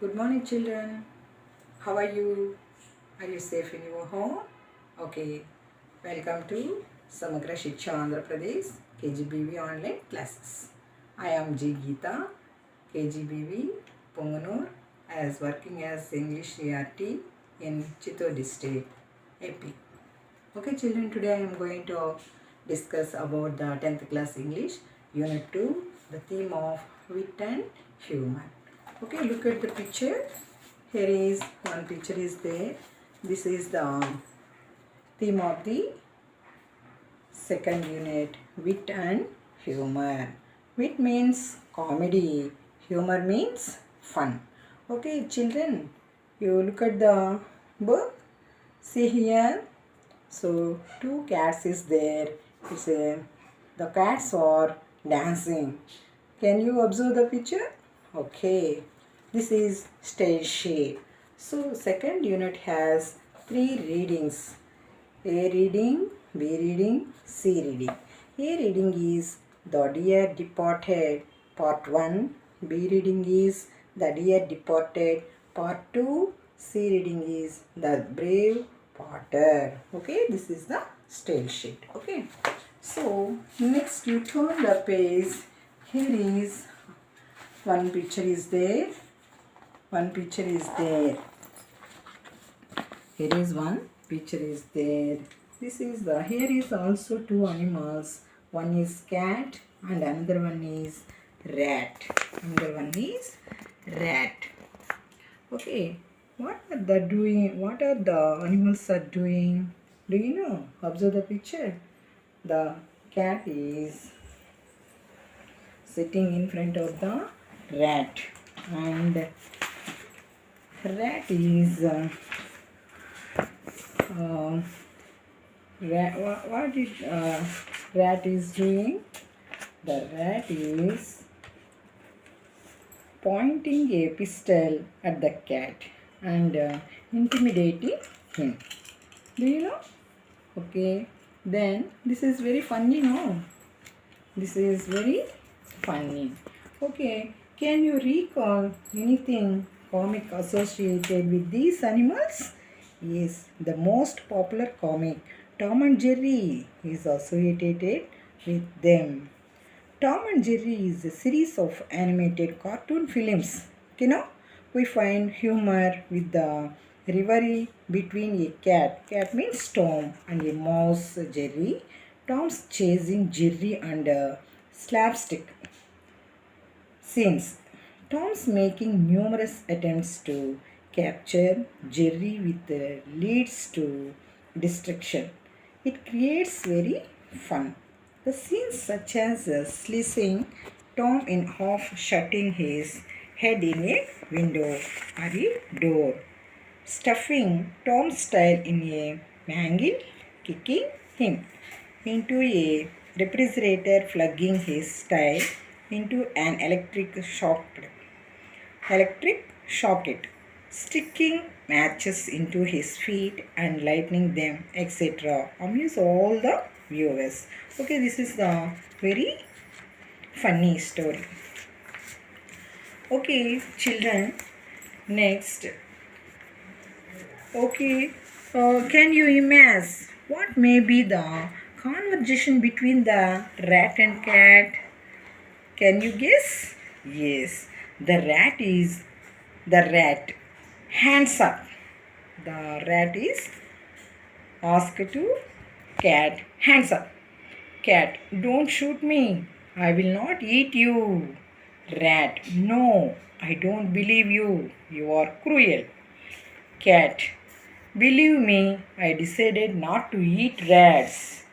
Good morning, children. How are you? Are you safe in your home? Okay. Welcome to Samagra Shiksha Andhra Pradesh KGBV online classes. I am G. Geeta, KGBV, Punganur, as working as English ERT in Chittor district, AP. Okay, children. Today I am going to discuss about the 10th class English Unit 2, the theme of wit and humor. Okay, look at the picture. Here is one picture is there. This is the theme of the second unit, wit and humor. Wit means comedy, humor means fun. Okay, children, you look at the book. See here. So two cats is there. It's the cats are dancing. Can you observe the picture? Okay. This is stage shape. So second unit has three readings. A reading, B reading, C reading. A reading is The Dear Departed Part 1. B reading is The Dear Departed Part 2. C reading is The Brave Potter. Okay, this is the stage sheet. Okay. So next you turn the page. Here is one picture is there. One picture is there. Here is one picture is there. This is the, here is also two animals. One is cat and another one is rat. Another one is rat. Okay. What are the doing? What are the animals are doing? Do you know? Observe the picture. The cat is sitting in front of the rat, and rat is what is rat is doing? The rat is pointing a pistol at the cat and intimidating him. Do you know? Okay. Then this is very funny, no? This is very funny. Okay. Can you recall anything comic associated with these animals? Yes, the most popular comic, Tom and Jerry, is associated with them. Tom and Jerry is a series of animated cartoon films. You know, we find humor with the rivalry between a cat means Tom, and a mouse, Jerry. Tom's chasing Jerry under slapstick scenes. Tom's making numerous attempts to capture Jerry with leads to destruction. It creates very fun. The scenes such as slicing Tom in half, shutting his head in a window or a door, stuffing Tom's style in a mangle, kicking him into a refrigerator, plugging his style into an electric socket, sticking matches into his feet and lighting them, etc. Amuse all the viewers. Okay, this is the very funny story. Okay, children, next. Okay, can you imagine what may be the conversation between the rat and cat? Can you guess? Yes, the rat. Hands up. The rat is asked to cat. Hands up. Cat, don't shoot me. I will not eat you. Rat, no, I don't believe you. You are cruel. Cat, believe me, I decided not to eat rats.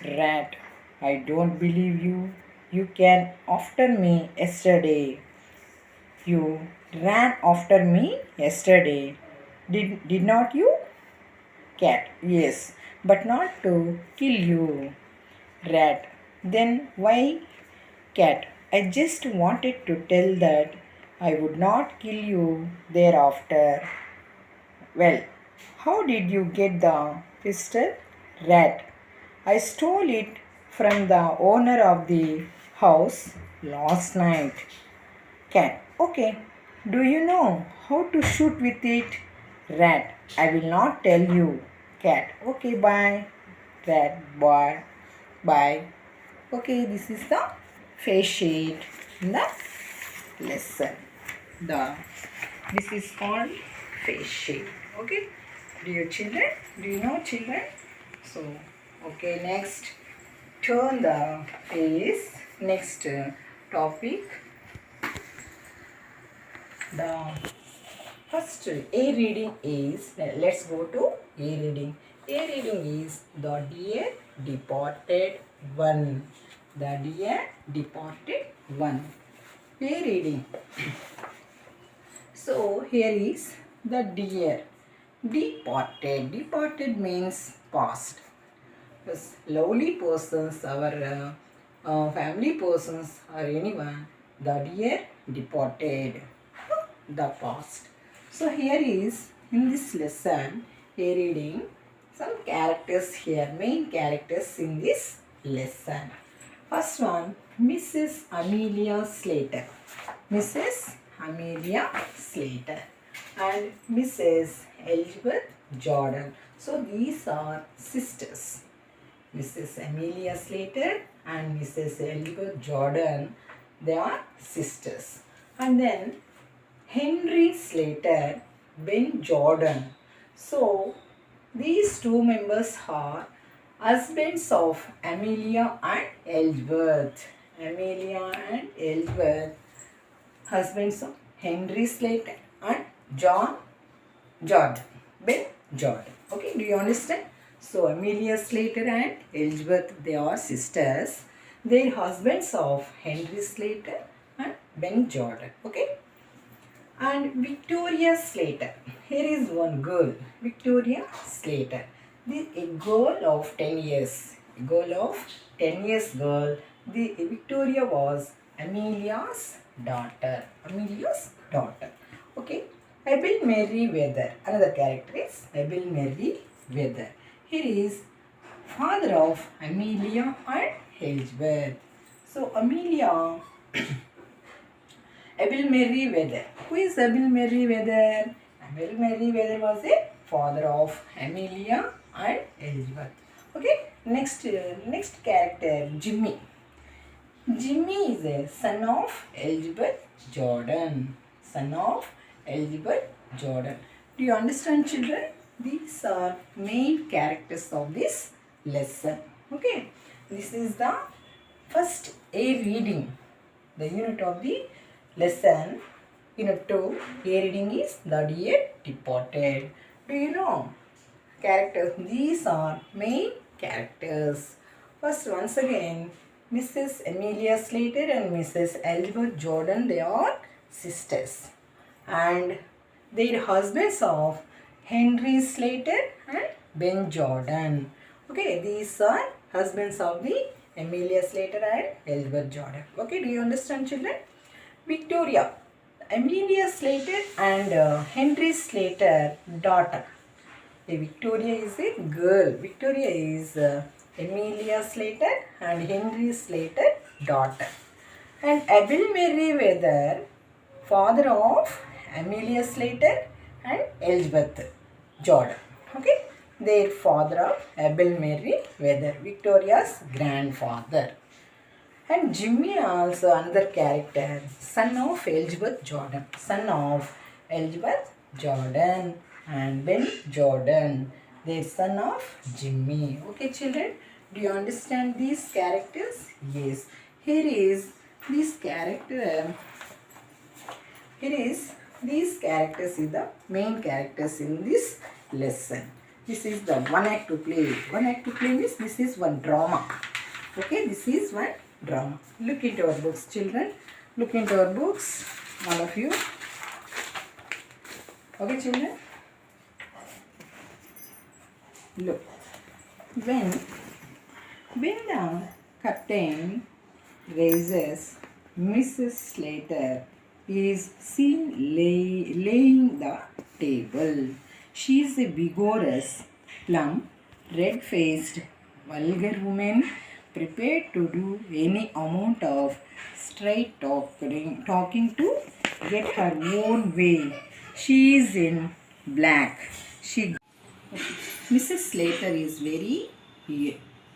Rat, I don't believe you. You came after me yesterday. You ran after me yesterday. Did not you? Cat, yes, but not to kill you. Rat, then why? Cat, I just wanted to tell that I would not kill you thereafter. Well, how did you get the pistol? Rat, I stole it from the owner of the house last night. Cat, okay, Do you know how to shoot with it? Rat. I will not tell you. Cat. Okay, bye. Rat. Bye. Bye. Okay, this is the face sheet in the lesson. The This is called face sheet. Okay. Do you children? Do you know children? So, okay, next turn the face. Next topic. The first A reading is, let's go to A reading. A reading is the dear departed one. The dear departed one. A reading. So here is the dear departed. Departed means past. As lovely persons, our family persons or anyone, the dear departed, the past. So here is in this lesson a reading some characters here, main characters in this lesson. First one, Mrs. Amelia Slater. Mrs. Amelia Slater and Mrs. Elizabeth Jordan. So these are sisters. Mrs. Amelia Slater and Mrs. Elizabeth Jordan, they are sisters. And then Henry Slater, Ben Jordan. So these two members are husbands of Amelia and Elizabeth. Amelia and Elizabeth, husbands of Henry Slater and John Jordan. Ben Jordan. Okay, do you understand? So Amelia Slater and Elizabeth, they are sisters. They are husbands of Henry Slater and Ben Jordan. Okay. And Victoria Slater. Here is one girl, Victoria Slater. A girl of 10 years. A girl of 10 years girl. Victoria was Amelia's daughter. Amelia's daughter. Okay. Abel Merriweather. Another character is Abel Merriweather. Here is father of Amelia and Elizabeth. So Amelia Abel Merriweather. Who is Abel Merriweather? Abel Merriweather was a father of Amelia and Elizabeth. Okay. Next character, Jimmy. Jimmy is a son of Elizabeth Jordan. Son of Elizabeth Jordan. Do you understand, children? These are main characters of this lesson. Okay. This is the first A reading. The unit of the lesson. Unit 2. A reading is the dear departed. Do you know characters? These are main characters. First, once again, Mrs. Amelia Slater and Mrs. Elizabeth Jordan, they are sisters. And their husbands of Henry Slater and Ben Jordan. Okay, these are husbands of the Amelia Slater and Elizabeth Jordan. Okay, do you understand, children? Victoria, Amelia Slater and Henry Slater daughter. Victoria is a girl. Victoria is Amelia Slater and Henry Slater daughter. And Abel Merriweather, father of Amelia Slater and Elizabeth Jordan. Okay. Their father of Abel Merriweather, Victoria's grandfather. And Jimmy also another character, son of Elizabeth Jordan. Son of Elizabeth Jordan and Ben Jordan. Their son of Jimmy. Okay, children, do you understand these characters? Yes. Here is this character. These characters is the main characters in this lesson. This is the one act to play. One act to play means this is one drama. Okay, this is one drama. Look into our books, children. Look into our books, all of you. Okay, children. Look. When the curtain raises, Mrs. Slater is seen laying the table. She is a vigorous, plump, red-faced, vulgar woman prepared to do any amount of straight talking to get her own way. She is in black. She Mrs. Slater is very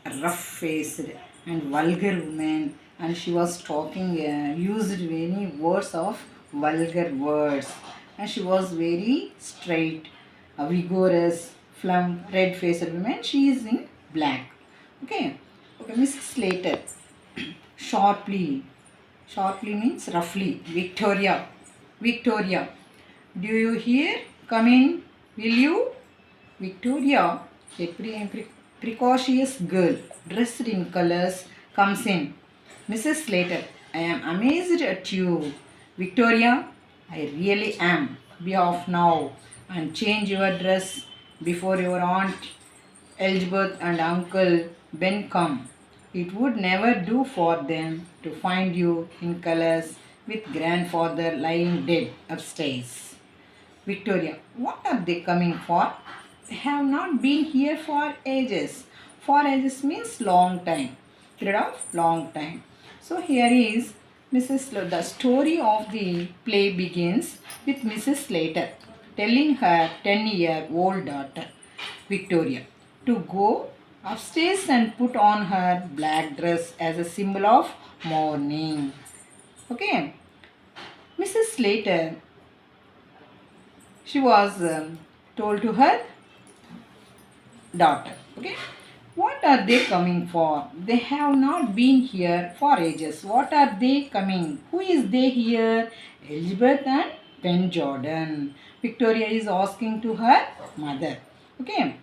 rough-faced and vulgar woman, and she was talking, used many words of vulgar words, and she was very straight, vigorous, plump, red-faced woman. She is in black. Okay, Mrs. Slater, sharply, sharply means roughly. Victoria, do you hear? Come in, will you? Victoria, a precocious girl dressed in colors, comes in. Mrs. Slater, I am amazed at you. Victoria, I really am. Be off now and change your dress before your aunt Elizabeth and Uncle Ben come. It would never do for them to find you in colors with grandfather lying dead upstairs. Victoria, what are they coming for? They have not been here for ages. For ages means long time. Period of long time. So here is the story of the play begins with Mrs. Slater telling her 10-year-old daughter, Victoria, to go upstairs and put on her black dress as a symbol of mourning. Okay. Mrs. Slater, she was told to her daughter, okay, what are they coming for? They have not been here for ages. What are they coming? Who is they here? Elizabeth and Ben Jordan. Victoria is asking to her mother. Okay.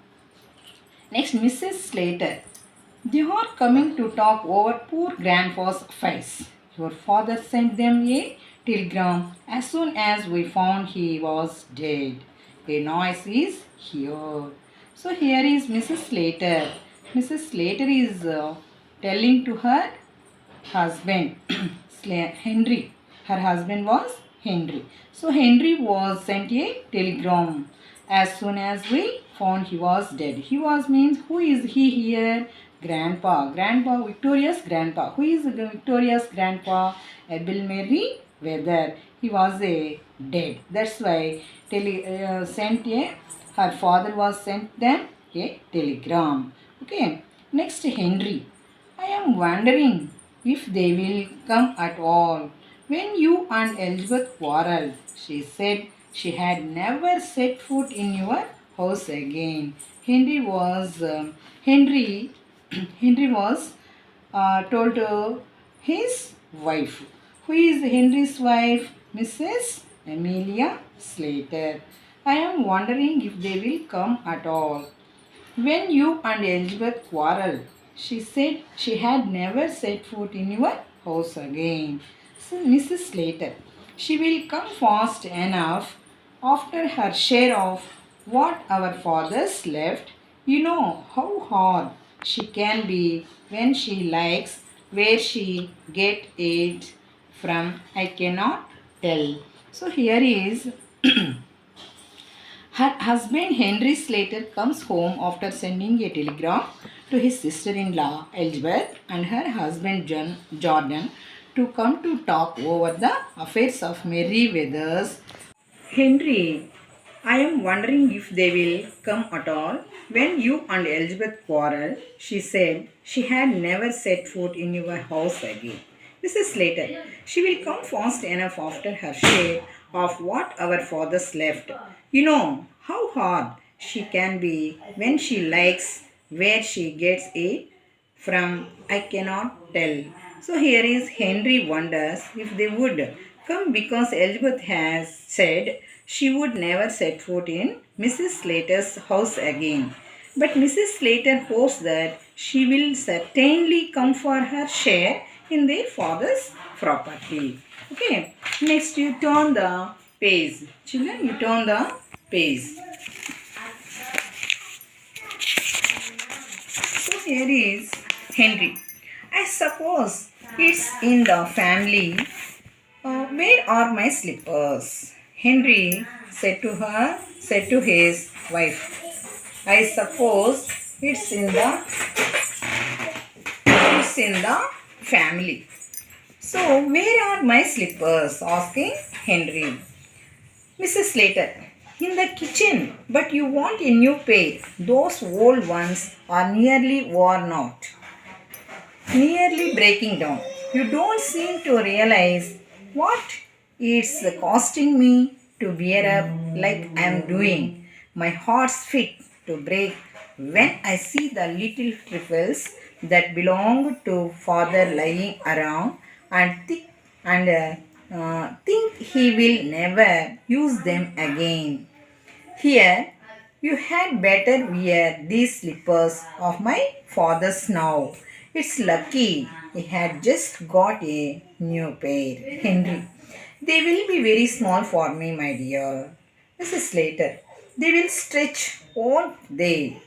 Next, Mrs. Slater. They are coming to talk over poor grandpa's face. Your father sent them a telegram as soon as we found he was dead. A noise is heard. So here is Mrs. Slater. Mrs. Slater is telling to her husband, Henry. Her husband was Henry. So Henry was sent a telegram as soon as we found he was dead. He was means who is he here? Grandpa. Grandpa, Victoria's grandpa. Who is Victoria's grandpa? Abel Mary Weather. He was a dead. That's why sent a, her father was sent them a telegram. Okay. Next, Henry. I am wondering if they will come at all. When you and Elizabeth quarreled, she said she had never set foot in your house again. Henry was told to his wife. Who is Henry's wife? Mrs. Amelia Slater. I am wondering if they will come at all. When you and Elizabeth quarreled, she said she had never set foot in your house again. So Mrs. Slater, she will come fast enough after her share of what our fathers left. You know how hard she can be when she likes. Where she get it from, I cannot tell. So here is her husband Henry Slater comes home after sending a telegram to his sister-in-law Elizabeth and her husband Jordan to come to talk over the affairs of Meriwether's. Henry, I am wondering if they will come at all. When you and Elizabeth quarreled, she said she had never set foot in your house again. Mrs. Slater, she will come fast enough after her share of what our fathers left. You know how hard she can be when she likes. Where she gets it from, I cannot tell. So here is Henry wonders if they would come because Elizabeth has said she would never set foot in Mrs. Slater's house again. But Mrs. Slater hopes that she will certainly come for her share in their father's property. Okay, next you turn the page. Children, you turn the page. So here is Henry. I suppose it's in the family. Where are my slippers? Henry said to his wife. I suppose it's in the family. So, where are my slippers? Asking Henry. Mrs. Slater, in the kitchen, but you want a new pair. Those old ones are nearly worn out, nearly breaking down. You don't seem to realize what it's costing me to bear up like I'm doing. My heart's fit to break when I see the little trifles that belong to father lying around and think he will never use them again. Here, you had better wear these slippers of my father's now. It's lucky he had just got a new pair. Henry, they will be very small for me, my dear. Mrs. Slater, they will stretch, won't they?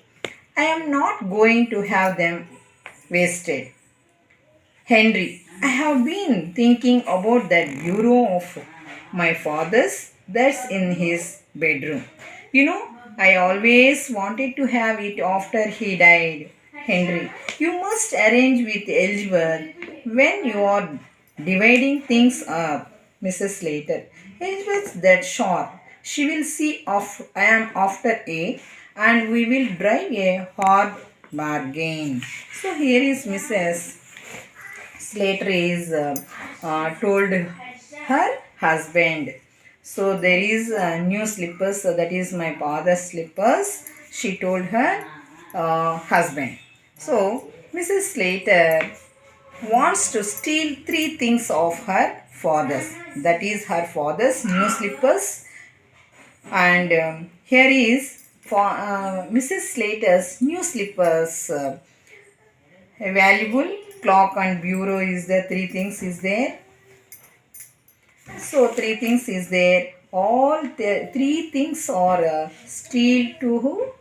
I am not going to have them wasted. Henry, I have been thinking about that bureau of my father's that's in his bedroom. You know, I always wanted to have it after he died. Henry, you must arrange with Elizabeth when you are dividing things up. Mrs. Slater, Elizabeth's that sharp. She will see I am after a and we will drive a hard bargain. So here is Mrs. Slater is told her husband. So there is new slippers. So that is my father's slippers. She told her husband. So Mrs. Slater wants to steal three things of her father's. That is her father's new slippers. And here is for Mrs. Slater's new slippers. A valuable clock and bureau is there. Three things is there. So three things is there. All the three things are steal to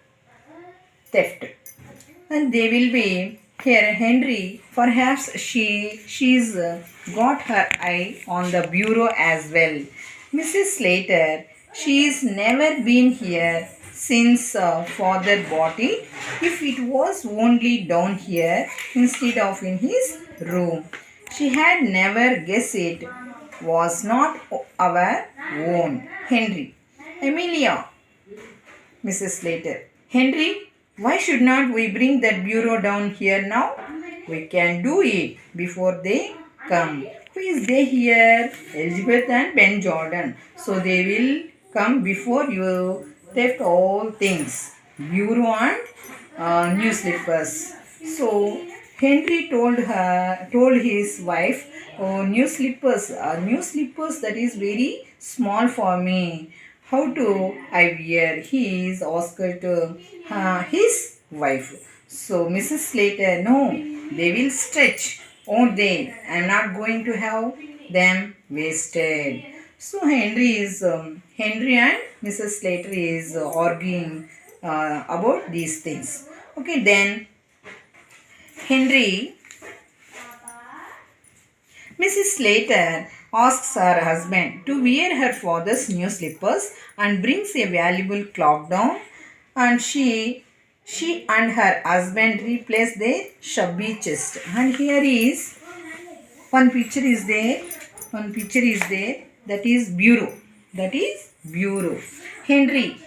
theft, and they will be here. Henry, perhaps she's got her eye on the bureau as well. Mrs. Slater, she's never been here since father bought it. If it was only down here instead of in his room, she had never guessed it was not our own. Henry, Amelia, Mrs. Slater. Henry, why should not we bring that bureau down here now? We can do it before they come. Who is they here? Elizabeth and Ben Jordan. So they will come before you theft all things. Bureau and new slippers. So Henry told his wife, "Oh, new slippers that is very small for me. How do I wear?" He is asked to his wife. So Mrs. Slater, no, they will stretch, won't they? I'm not going to have them wasted. So Henry and Mrs. Slater is arguing about these things. Okay, then Henry, Mrs. Slater asks her husband to wear her father's new slippers and brings a valuable clock down, and she and her husband replace their shabby chest. And here is one picture is there. One picture is there. That is bureau. That is bureau. Henry,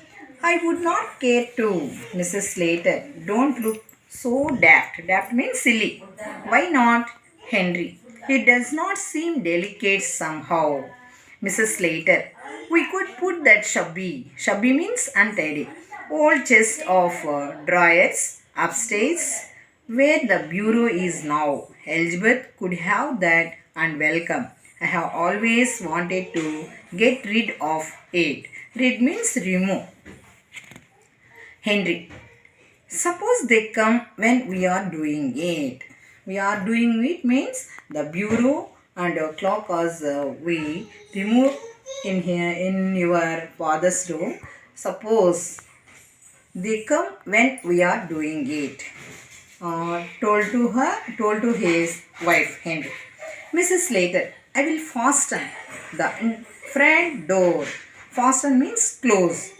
I would not care to. Mrs. Slater, don't look so daft. Daft means silly. Why not? Henry, it does not seem delicate somehow. Mrs. Slater, we could put that shabby. Shabby means untidy. Old chest of drawers upstairs where the bureau is now. Elizabeth could have that and welcome. I have always wanted to get rid of it. Rid means remove. Henry, suppose they come when we are doing it. We are doing it means the bureau and clock as we remove in here in your father's room. Suppose they come when we are doing it. Told to his wife Henry. Mrs. Slater, I will fasten the front door. Fasten means close.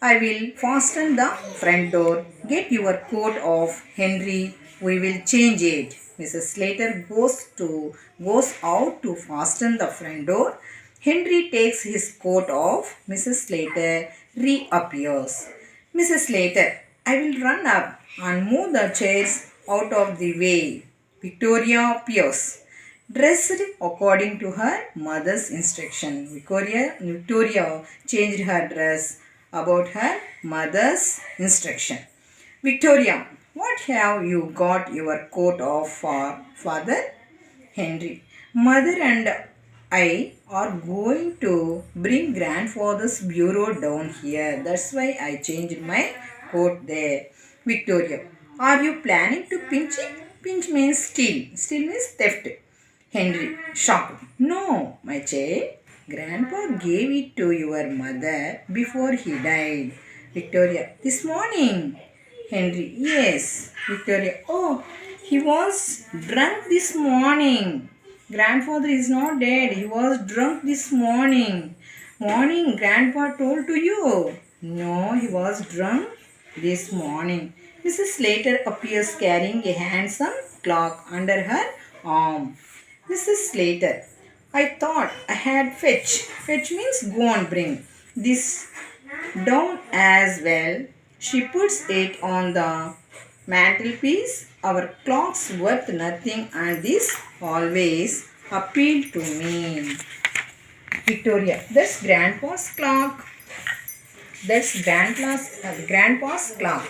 I will fasten the front door. Get your coat off, Henry. We will change it. Mrs. Slater goes out to fasten the front door. Henry takes his coat off. Mrs. Slater reappears. Mrs. Slater, I will run up and move the chairs out of the way. Victoria appears, dressed according to her mother's instruction. Victoria changed her dress about her mother's instruction. Victoria, what have you got your coat off for, father? Henry, mother and I are going to bring grandfather's bureau down here. That's why I changed my coat there. Victoria, are you planning to pinch it? Pinch means steal. Steal means theft. Henry, shocked. No, my child. Grandpa gave it to your mother before he died. Victoria, this morning. Henry, yes. Victoria, oh, he was drunk this morning. Grandfather is not dead. He was drunk this morning. Morning, Grandpa told to you. No, he was drunk this morning. Mrs. Slater appears carrying a handsome clock under her arm. Mrs. Slater, I thought I had fetch. Fetch means go and bring. This down as well. She puts it on the mantelpiece. Our clock's worth nothing and this always appealed to me. Victoria, that's Grandpa's clock. That's Grandpa's clock.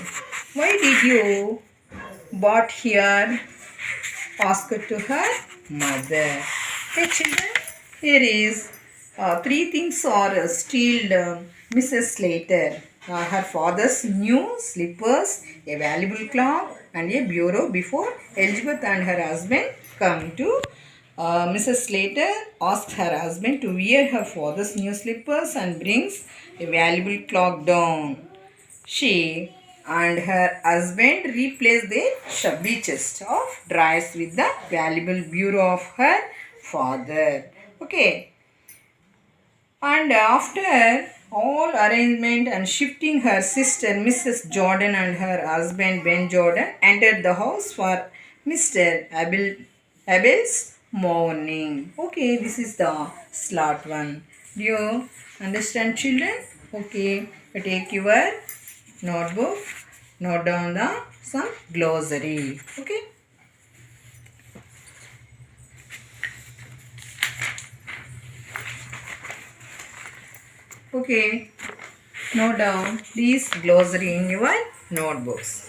Why did you bought here? Asked to her mother. Hey children, here is three things are still Mrs. Slater. Her father's new slippers, a valuable clock and a bureau before Elizabeth and her husband come to Mrs. Slater asks her husband to wear her father's new slippers and brings a valuable clock down. She and her husband replace their shabby chest of drawers with the valuable bureau of her father. Okay. And after all arrangement and shifting, her sister Mrs. Jordan and her husband Ben Jordan entered the house for Mr. Abel's morning. Okay, this is the slot one. Do you understand, children? Okay, you take your notebook, note down the some glossary. Okay. Okay, note down this glossary in your notebooks.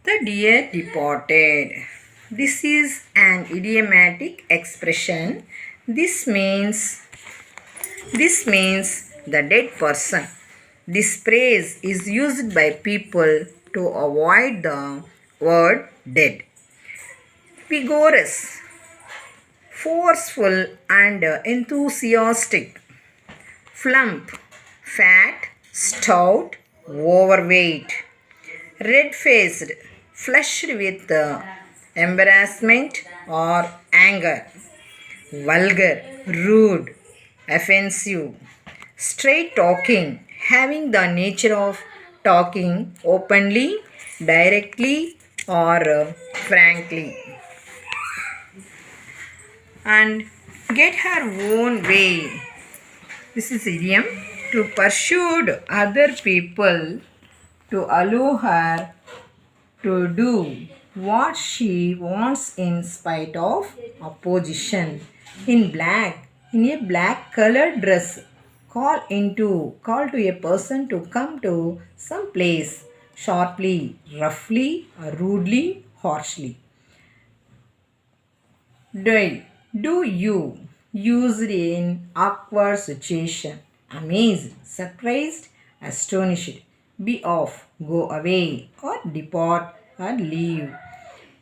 The dear departed. This is an idiomatic expression. This means the dead person. This phrase is used by people to avoid the word dead. Vigorous, forceful and enthusiastic. Plump, fat, stout, overweight. Red-faced, flushed with embarrassment or anger. Vulgar, rude, offensive. Straight-talking, having the nature of talking openly, directly or frankly. And get her own way. This is idiom. To pursue other people, to allow her to do what she wants in spite of opposition. In a black colored dress. Call to a person to come to some place sharply, roughly, rudely, harshly. Do you used in awkward situation? Amazed, surprised, astonished. Be off, go away, or depart, or leave.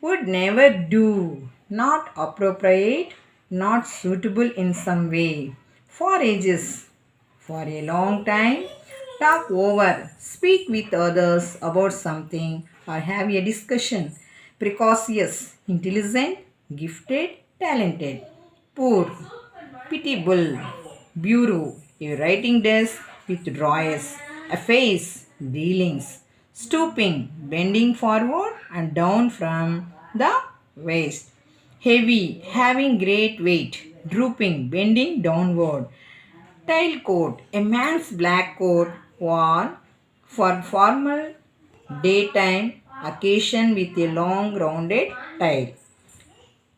Would never do, not appropriate, not suitable in some way. For ages, for a long time, talk over, speak with others about something, or have a discussion. Precocious, intelligent, gifted, talented. Poor, pitiable, bureau, a writing desk with drawers, a face, dealings, stooping, bending forward and down from the waist. Heavy, having great weight. Drooping, bending downward. Tailcoat, a man's black coat worn for formal daytime occasion with a long rounded tail.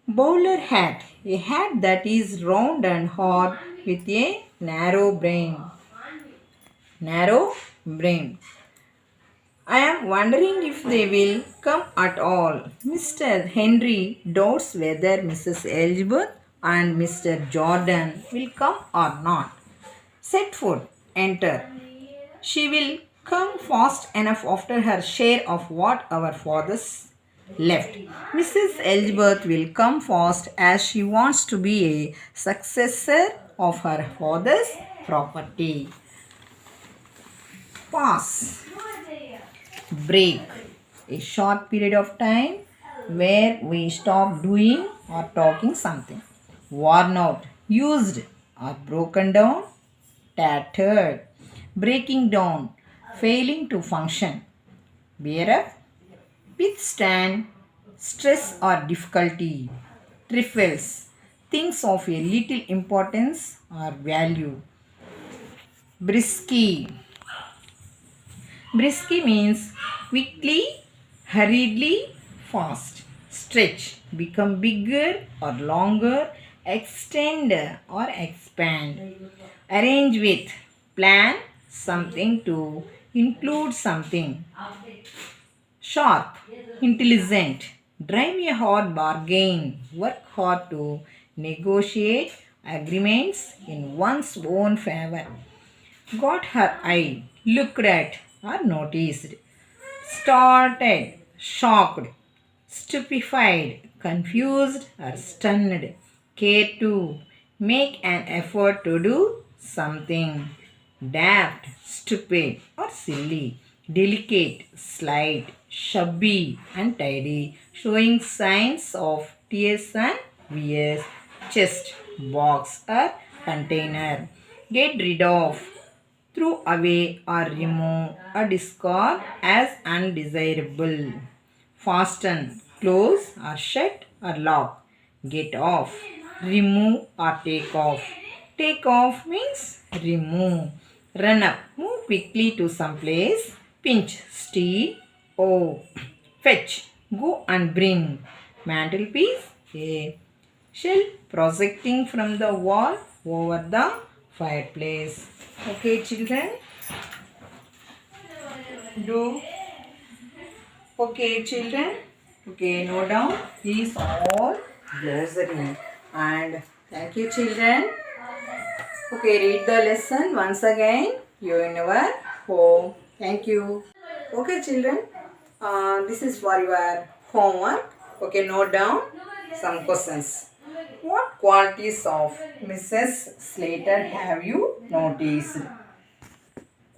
Bowler hat, a hat that is round and hard with a narrow brim. Narrow brim. I am wondering if they will come at all. Mr. Henry doubts whether Mrs. Elizabeth and Mr. Jordan will come or not. Set foot, enter. She will come fast enough after her share of what our fathers left. Mrs. Elizabeth will come fast as she wants to be a successor of her father's property. Pass. Break. A short period of time where we stop doing or talking something. Worn out. Used or broken down. Tattered. Breaking down. Failing to function. Bear up. Withstand stress or difficulty. Trifles. Things of a little importance or value. Brisky. Brisky means quickly, hurriedly, fast. Stretch. Become bigger or longer. Extend or expand. Arrange with. Plan something to include something. Sharp, intelligent, drive a hard bargain, work hard to negotiate agreements in one's own favor. Got her eye, looked at or noticed. Started, shocked, stupefied, confused or stunned. Care to, make an effort to do something. Daft, stupid or silly. Delicate, slight, shabby and tidy, showing signs of tears and wears. Chest, box or container. Get rid of, throw away or remove or discard as undesirable. Fasten, close or shut or lock. Get off, remove or take off. Take off means remove. Run up, move quickly to some place. Pinch, steal, oh. Fetch, go and bring. Mantelpiece, a shell projecting from the wall over the fireplace. Okay, children? Do. Okay, children? Okay, note down these all glossary. And thank you, children. Okay, read the lesson once again. You in your home. Thank you. Okay, children. This is for your homework. Okay, note down some questions. What qualities of Mrs. Slater have you noticed?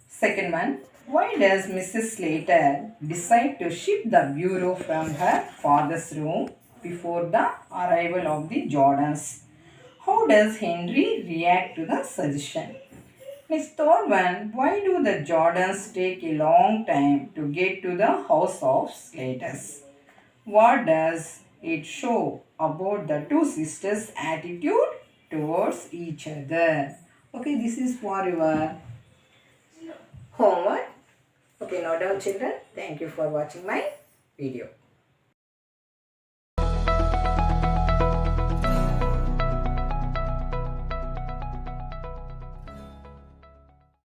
Second one. Why does Mrs. Slater decide to shift the bureau from her father's room before the arrival of the Jordans? How does Henry react to the suggestion? Next third one, why do the Jordans take a long time to get to the house of Slaters? What does it show about the two sisters' attitude towards each other? Okay, this is for your homework. Okay, now down children, thank you for watching my video.